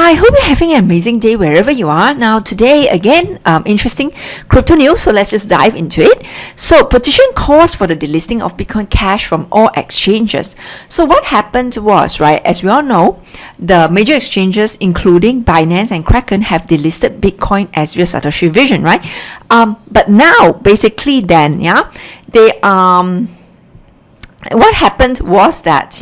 Hi, hope you're having an amazing day wherever you are. Now, today, again, interesting crypto news. So let's just dive into it. So, petition calls for the delisting of Bitcoin Cash from all exchanges. So, what happened was, right, as we all know, the major exchanges, including Binance and Kraken, have delisted Bitcoin as via Satoshi Vision, right? But now, basically, then, they what happened was that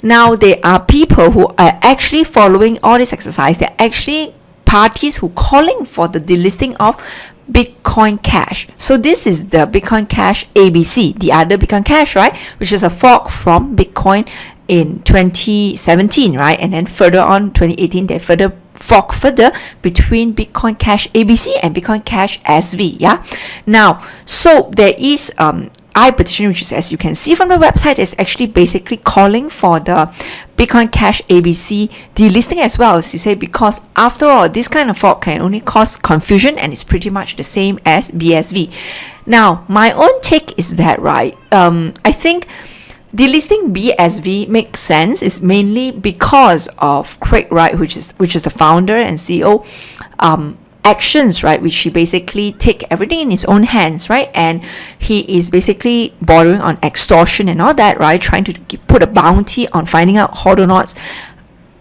now there are people who are actually following all this exercise. They're actually parties who calling for the delisting of Bitcoin Cash. So this is the Bitcoin Cash ABC, the other Bitcoin Cash, right, which is a fork from Bitcoin in 2017, right, and then further on 2018 they further between Bitcoin Cash ABC and Bitcoin Cash SV. Now, so there is I petition, which is, as you can see from the website, is actually basically calling for the Bitcoin Cash ABC delisting as well, as you say, because after all, this kind of fork can only cause confusion and it's pretty much the same as BSV. Now, my own take is that, right, I think delisting BSV makes sense is mainly because of Craig Wright, which is the founder and CEO, actions, right, which he basically take everything in his own hands, right, and he is basically bordering on extortion and all that, right, trying to put a bounty on finding out Hodlnaut's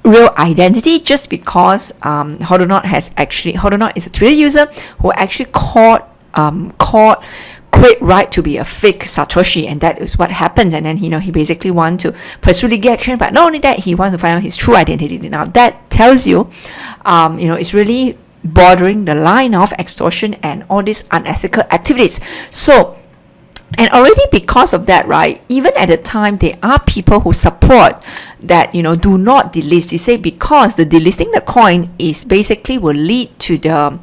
real identity, just because Hodlnaut is a Twitter user who actually called Craig Wright to be a fake Satoshi, and that is what happened. And then he basically want to pursue legal action, but not only that, he wants to find out his true identity. Now that tells you it's really bordering the line of extortion and all these unethical activities. So, and already because of that, right, even at the time, there are people who support that, do not delist. They say because the delisting the coin is basically will lead to the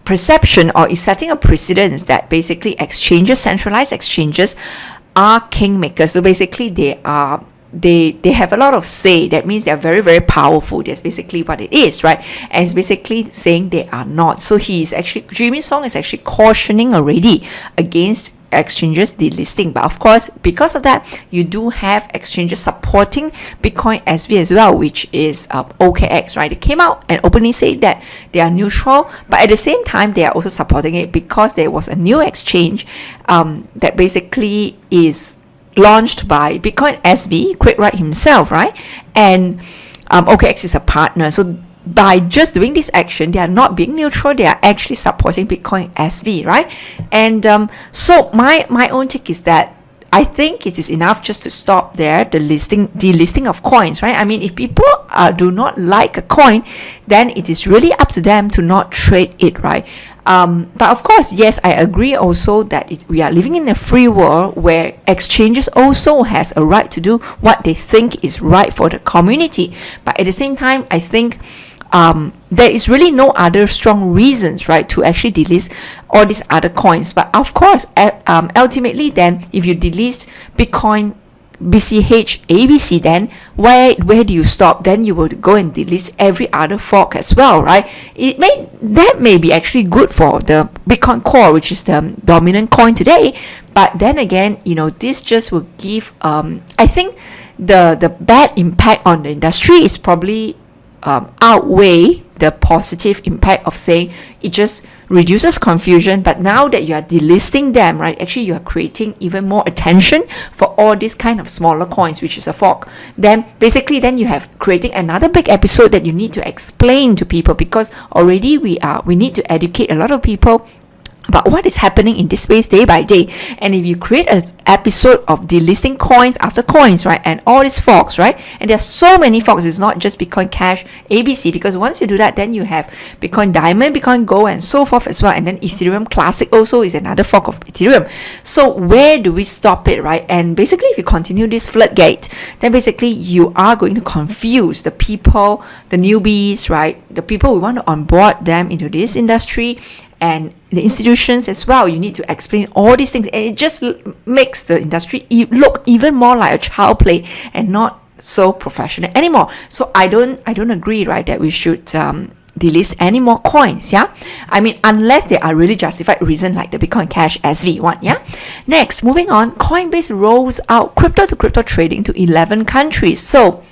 perception, or is setting a precedence that basically centralized exchanges are kingmakers. So basically they have a lot of say. That means they're very, very powerful. That's basically what it is, right? And it's basically saying they are not. So Jimmy Song is actually cautioning already against exchanges delisting. But of course, because of that, you do have exchanges supporting Bitcoin SV as well, which is OKX, right? They came out and openly said that they are neutral, but at the same time, they are also supporting it because there was a new exchange that basically is launched by Bitcoin SV, Craig Wright himself, right? And OKX is a partner. So by just doing this action, they are not being neutral, they are actually supporting Bitcoin SV, right? And so my own take is that I think it is enough just to stop there, the delisting of coins, right? I mean, if people do not like a coin, then it is really up to them to not trade it, right? But of course, yes, I agree also that we are living in a free world where exchanges also has a right to do what they think is right for the community. But at the same time, I think there is really no other strong reasons, right, to actually delist all these other coins. But of course, ultimately then, if you delist Bitcoin BCH ABC, then where do you stop? Then you will go and delist every other fork as well, right? That may be actually good for the Bitcoin Core, which is the dominant coin today. But then again, this just will give I think the bad impact on the industry is probably outweigh the positive impact of saying it just reduces confusion. But now that you are delisting them, right, actually you are creating even more attention for all these kind of smaller coins, which is a fork. Then basically you have creating another big episode that you need to explain to people, because already we need to educate a lot of people about what is happening in this space day by day. And if you create an episode of delisting coins after coins, right, and all these forks, right, and there's so many forks, it's not just Bitcoin Cash ABC, because once you do that, then you have Bitcoin Diamond, Bitcoin Gold, and so forth as well. And then Ethereum Classic also is another fork of Ethereum. So where do we stop it, right? And basically, if you continue this floodgate, then basically you are going to confuse the people, the newbies, right, the people who want to onboard them into this industry, and the institutions as well. You need to explain all these things, and it just makes the industry look even more like a child play and not so professional anymore. So I don't agree, right, that we should delist any more coins. I mean, unless there are really justified reasons like the Bitcoin Cash SV one. Next, moving on, Coinbase rolls out crypto to crypto trading to 11 countries. So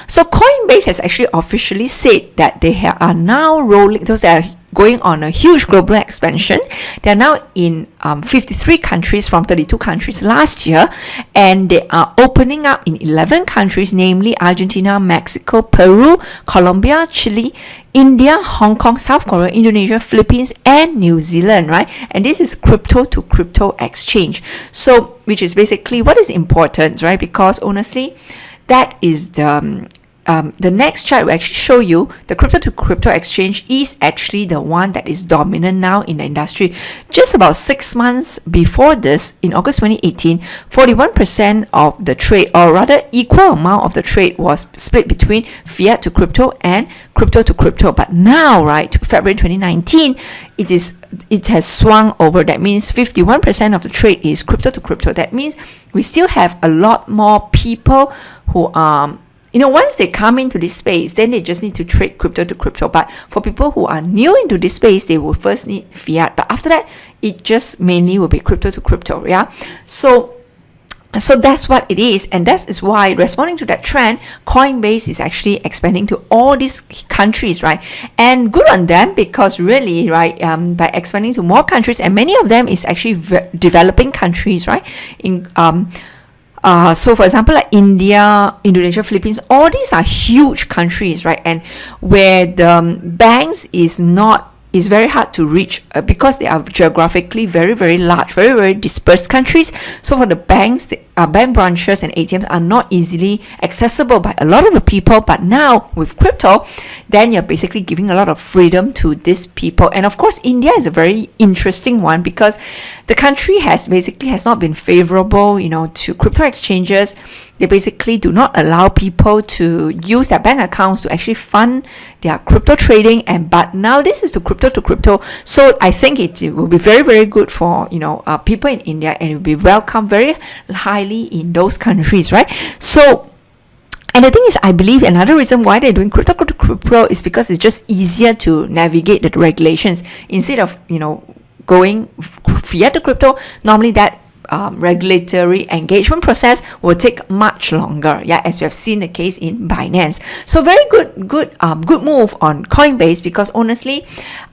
So Coinbase has actually officially said that they are now rolling, those that are going on a huge global expansion. They are now in 53 countries from 32 countries last year, and they are opening up in 11 countries, namely Argentina, Mexico, Peru, Colombia, Chile, India, Hong Kong, South Korea, Indonesia, Philippines, and New Zealand, right? And this is crypto to crypto exchange. So, which is basically what is important, right? Because honestly, that is the next chart will actually show you the crypto to crypto exchange is actually the one that is dominant now in the industry. Just about 6 months before this, in August 2018, 41% of the trade, or rather equal amount of the trade, was split between fiat to crypto and crypto to crypto. But now, right, February 2019, it has swung over. That means 51% of the trade is crypto to crypto. That means we still have a lot more people who are, once they come into this space, then they just need to trade crypto to crypto. But for people who are new into this space, they will first need fiat. But after that, it just mainly will be crypto to crypto. Yeah. So that's what it is. And that is why, responding to that trend, Coinbase is actually expanding to all these countries, right? And good on them, because really, right, by expanding to more countries, and many of them is actually developing countries, right? So for example, like India, Indonesia, Philippines, all these are huge countries, right? And where the banks is very hard to reach because they are geographically very, very large, very, very dispersed countries. So for the banks, bank branches and ATMs are not easily accessible by a lot of the people. But now with crypto, then you're basically giving a lot of freedom to these people. And of course, India is a very interesting one, because the country has not been favorable, to crypto exchanges. They basically do not allow people to use their bank accounts to actually fund their crypto trading. But now this is the crypto to crypto. So I think it will be very, very good for, people in India, and it will be welcomed very highly in those countries, right? So, and the thing is, I believe another reason why they're doing crypto to crypto is because it's just easier to navigate the regulations instead of, going fiat to crypto. Normally that regulatory engagement process will take much longer, as you have seen the case in Binance. So very good move on Coinbase, because honestly,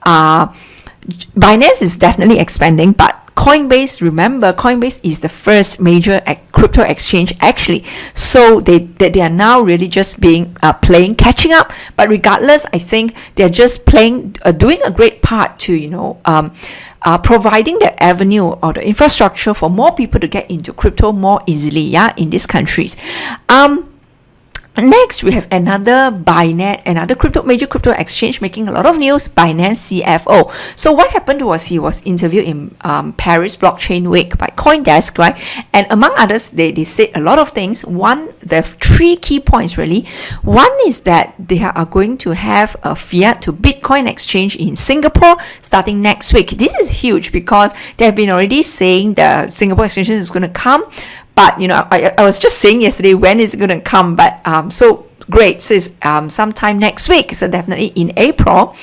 Binance is definitely expanding, but Coinbase is the first major crypto exchange actually. So they are now really just playing catching up. But regardless, I think they're just doing a great part to providing the avenue or the infrastructure for more people to get into crypto more easily, in these countries. Next, we have another major crypto exchange making a lot of news, Binance CFO. So what happened was he was interviewed in Paris Blockchain Week by CoinDesk, right? And among others, they said a lot of things. There are 3 key points really. One is that they are going to have a fiat to Bitcoin exchange in Singapore starting next week. This is huge because they have been already saying the Singapore exchange is going to come. But, I was just saying yesterday, when is it going to come? But so great. So it's sometime next week. So definitely in April.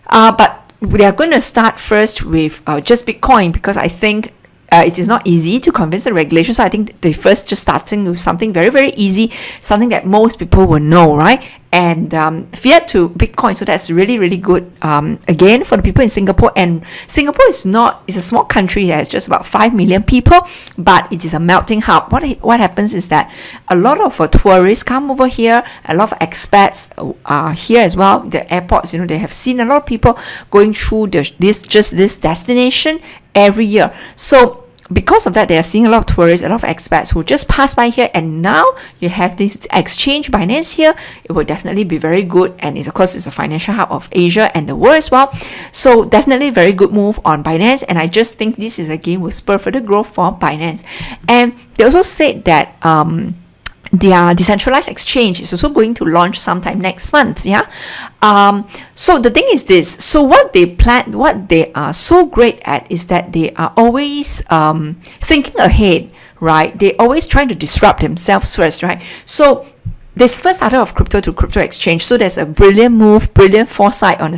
But we are going to start first with just Bitcoin, because I think it is not easy to convince the regulation. So I think they first just starting with something very, very easy, something that most people will know, right? And fiat to Bitcoin. So that's really, really good, again, for the people in Singapore. And Singapore is a small country that has just about 5 million people, but it is a melting hub. What happens is that a lot of tourists come over here, a lot of expats are here as well. The airports, they have seen a lot of people going through this destination every year. So because of that, they are seeing a lot of tourists, a lot of expats who just pass by here, and now you have this exchange, Binance here. It will definitely be very good, and of course it's a financial hub of Asia and the world as well. So definitely very good move on Binance, and I just think this is again will spur further growth for Binance. And they also said that their decentralized exchange is also going to launch sometime next month. So the thing is this. So what they are so great at is that they are always thinking ahead, right? They always trying to disrupt themselves first, right? So this first started of crypto to crypto exchange. So there's a brilliant move, brilliant foresight on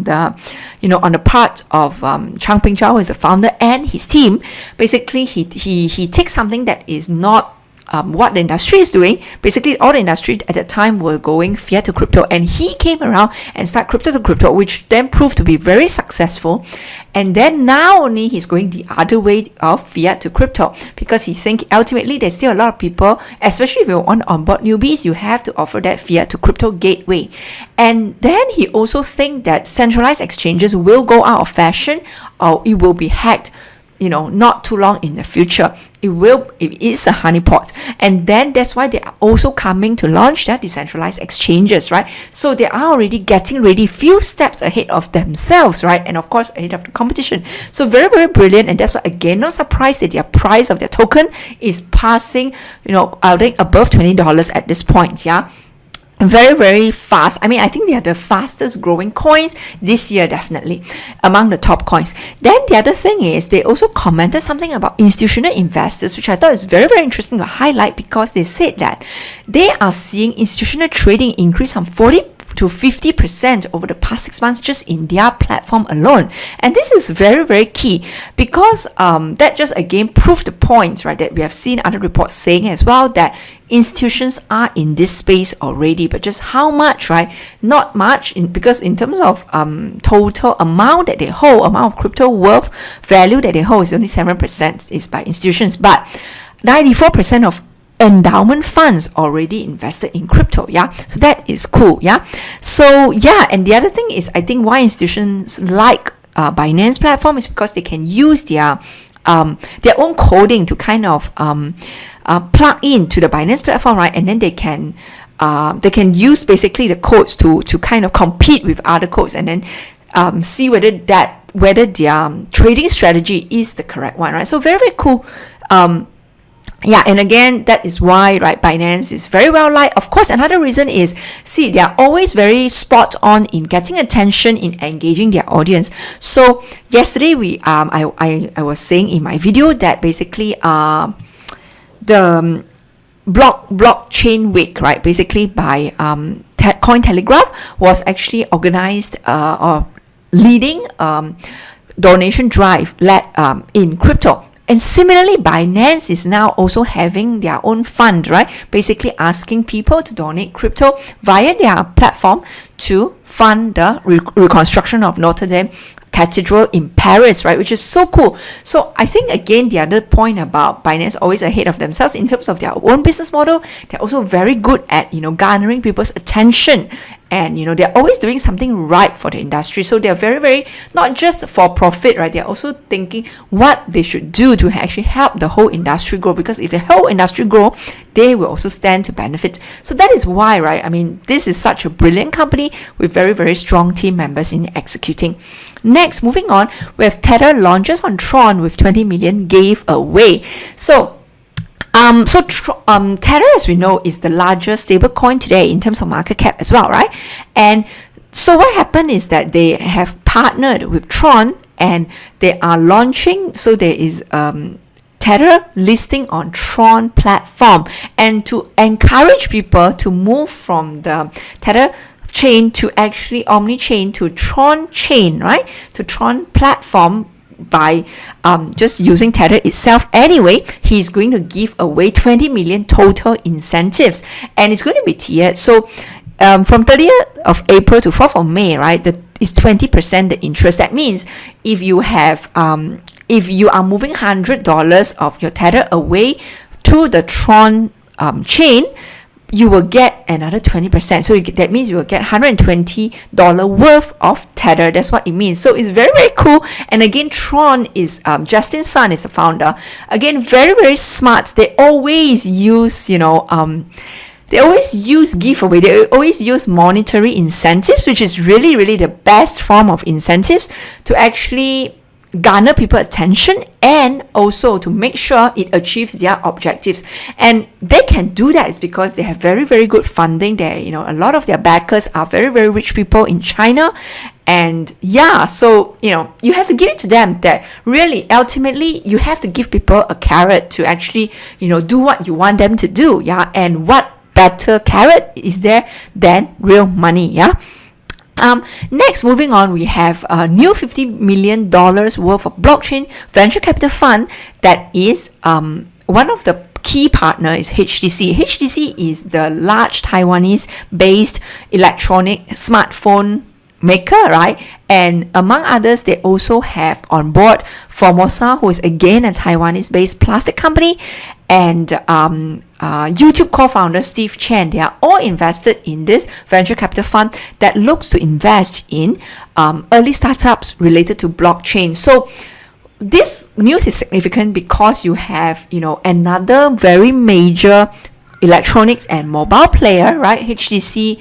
the part of Chang Ping Zhao, who is the founder, and his team. Basically, he takes something that is not what the industry is doing. Basically, all the industry at that time were going fiat to crypto, and he came around and started crypto to crypto, which then proved to be very successful. And then now only he's going the other way of fiat to crypto, because he think ultimately there's still a lot of people, especially if you want to onboard newbies, you have to offer that fiat to crypto gateway. And then he also think that centralized exchanges will go out of fashion, or it will be hacked, not too long in the future. It is a honeypot. And then that's why they are also coming to launch their decentralized exchanges, right? So they are already getting ready, few steps ahead of themselves, right? And of course, ahead of the competition. So very, very brilliant. And that's why, again, not surprised that their price of their token is passing, I think above $20 at this point, yeah? Very, very fast. I mean, I think they are the fastest growing coins this year, definitely among the top coins. Then the other thing is they also commented something about institutional investors, which I thought is very, very interesting to highlight, because they said that they are seeing institutional trading increase from 40 to 50% over the past 6 months just in their platform alone. And this is very, very key, because that just again proved the point, right, that we have seen other reports saying as well, that institutions are in this space already, but just how much, right? Not much, because in terms of total amount that they hold, amount of crypto worth value that they hold is only 7% is by institutions, but 94% of endowment funds already invested in crypto. Yeah, so that is cool. Yeah, so yeah, and the other thing is, I think why institutions like Binance platform is because they can use their own coding to kind of plug into the Binance platform, right? And then they can use basically the codes to kind of compete with other codes, and then see whether their trading strategy is the correct one, right? So very, very cool. Yeah, and again, that is why, right, Binance is very well liked. Of course, another reason is, see, they are always very spot on in getting attention, in engaging their audience. So yesterday I was saying in my video that basically the blockchain week, right, basically by Cointelegraph was actually organized or leading donation drive led in crypto. And similarly, Binance is now also having their own fund, right? Basically asking people to donate crypto via their platform to fund the reconstruction of Notre Dame Cathedral in Paris, right? Which is so cool. So I think, again, the other point about Binance always ahead of themselves in terms of their own business model, they're also very good at, garnering people's attention. And, they're always doing something right for the industry. So they're very, very, not just for profit, right? They're also thinking what they should do to actually help the whole industry grow. Because if the whole industry grow, they will also stand to benefit. So that is why, right? I mean, this is such a brilliant company with very, very strong team members in executing. Next, moving on, we have Tether launches on Tron with 20 million gave away. So Tether, as we know, is the largest stablecoin today in terms of market cap as well, right? And so what happened is that they have partnered with Tron and they are launching. So there is Tether listing on Tron platform, and to encourage people to move from the Tether chain to actually Omni-chain to Tron chain, right? To Tron platform. By just using Tether itself anyway, he's going to give away 20 million total incentives, and it's going to be tiered. So from 30th of April to 4th of May, right, is 20% the interest. That means if you have if you are moving $100 of your Tether away to the Tron chain, you will get another 20%. So that means you will get $120 worth of Tether. That's what it means. So it's very, very cool. And again, Tron is Justin Sun is the founder. Again, very, very smart. They always use, they always use giveaway. They always use monetary incentives, which is really, really the best form of incentives to actually garner people attention and also to make sure it achieves their objectives. And they can do that is because they have very, very good funding. They, a lot of their backers are very, very rich people in China. And yeah, so, you have to give it to them that really, ultimately, you have to give people a carrot to actually, do what you want them to do. Yeah. And what better carrot is there than real money? Yeah. Next, moving on, we have a new $50 million worth of blockchain venture capital fund that is one of the key partner is HTC. HTC is the large Taiwanese-based electronic smartphone maker, right? And among others, they also have on board Formosa, who is again a Taiwanese-based plastic company, and YouTube co-founder Steve Chen. They are all invested in this venture capital fund that looks to invest in early startups related to blockchain. So this news is significant because you have, another very major electronics and mobile player, right? HTC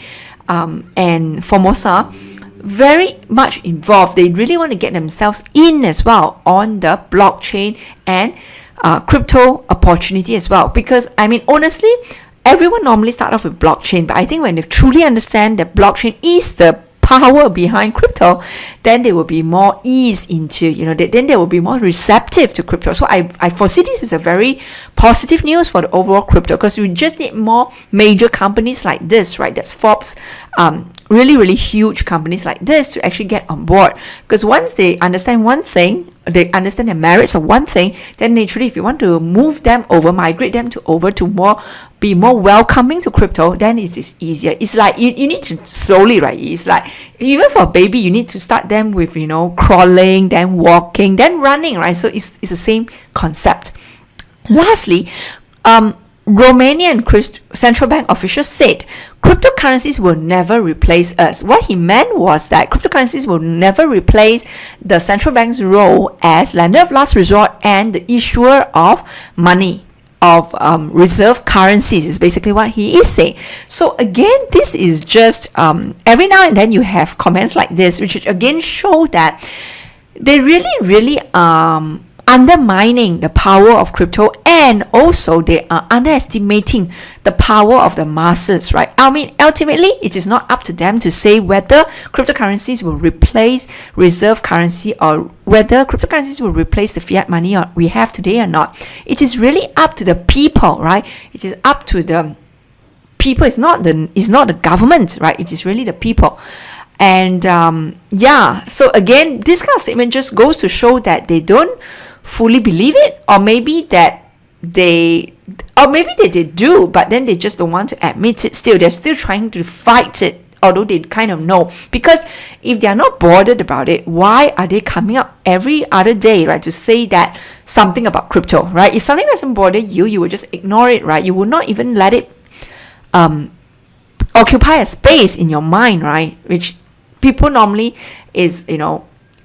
and Formosa, very much involved. They really want to get themselves in as well on the blockchain and crypto opportunity as well. Because honestly, everyone normally start off with blockchain, but I think when they truly understand that blockchain is the power behind crypto, then they will be more ease into, then they will be more receptive to crypto. So I foresee this is a very positive news for the overall crypto, because we just need more major companies like this, right? That's Forbes, really, really huge companies like this to actually get on board. Because once they understand one thing, they understand the merits of one thing, then naturally, if you want to move them over, migrate them over to be more welcoming to crypto, then it is easier. It's like you need to slowly, right? It's like even for a baby, you need to start them with crawling, then walking, then running, right? So it's the same concept. Lastly, Romanian central bank officials said cryptocurrencies will never replace us. What he meant was that cryptocurrencies will never replace the central bank's role as lender of last resort and the issuer of money, of reserve currencies, is basically what he is saying. So again, this is just every now and then you have comments like this, which again show that they really undermining the power of crypto, and also they are underestimating the power of the masses, right? Ultimately, it is not up to them to say whether cryptocurrencies will replace reserve currency or whether cryptocurrencies will replace the fiat money we have today or not. It is really up to the people, right? It is up to the people. It's not the government, right? It is really the people. And so again, this kind of statement just goes to show that they don't fully believe it, or maybe they do, but then they just don't want to admit it. Still, they're still trying to fight it, although they kind of know. Because if they're not bothered about it, why are they coming up every other day, right, to say that something about crypto, right? If something doesn't bother you, you would just ignore it, right? You would not even let it occupy a space in your mind, right? Which people normally is,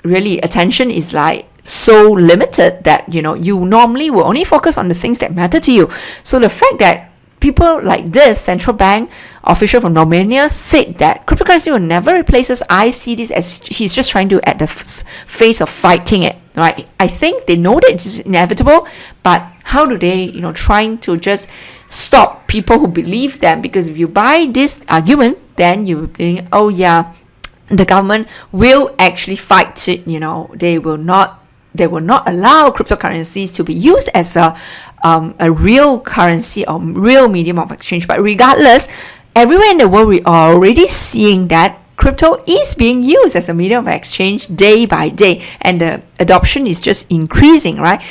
really attention is like so limited that you normally will only focus on the things that matter to you. So the fact that people like this central bank official from Romania said that cryptocurrency will never replace us, I see this as he's just trying to at the face of fighting it, right? I think they know that it's inevitable, but how do they trying to just stop people who believe them? Because if you buy this argument, then you think, oh yeah, the government will actually fight it. They will not allow cryptocurrencies to be used as a real currency or real medium of exchange. But regardless, everywhere in the world, we are already seeing that crypto is being used as a medium of exchange day by day, and the adoption is just increasing, right?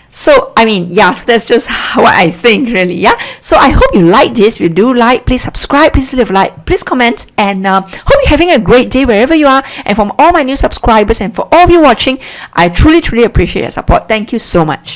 So that's just what I think, really. Yeah. So I hope you like this. If you do like, please subscribe, please leave a like, please comment, and hope you're having a great day wherever you are. And from all my new subscribers and for all of you watching, I truly appreciate your support. Thank you so much.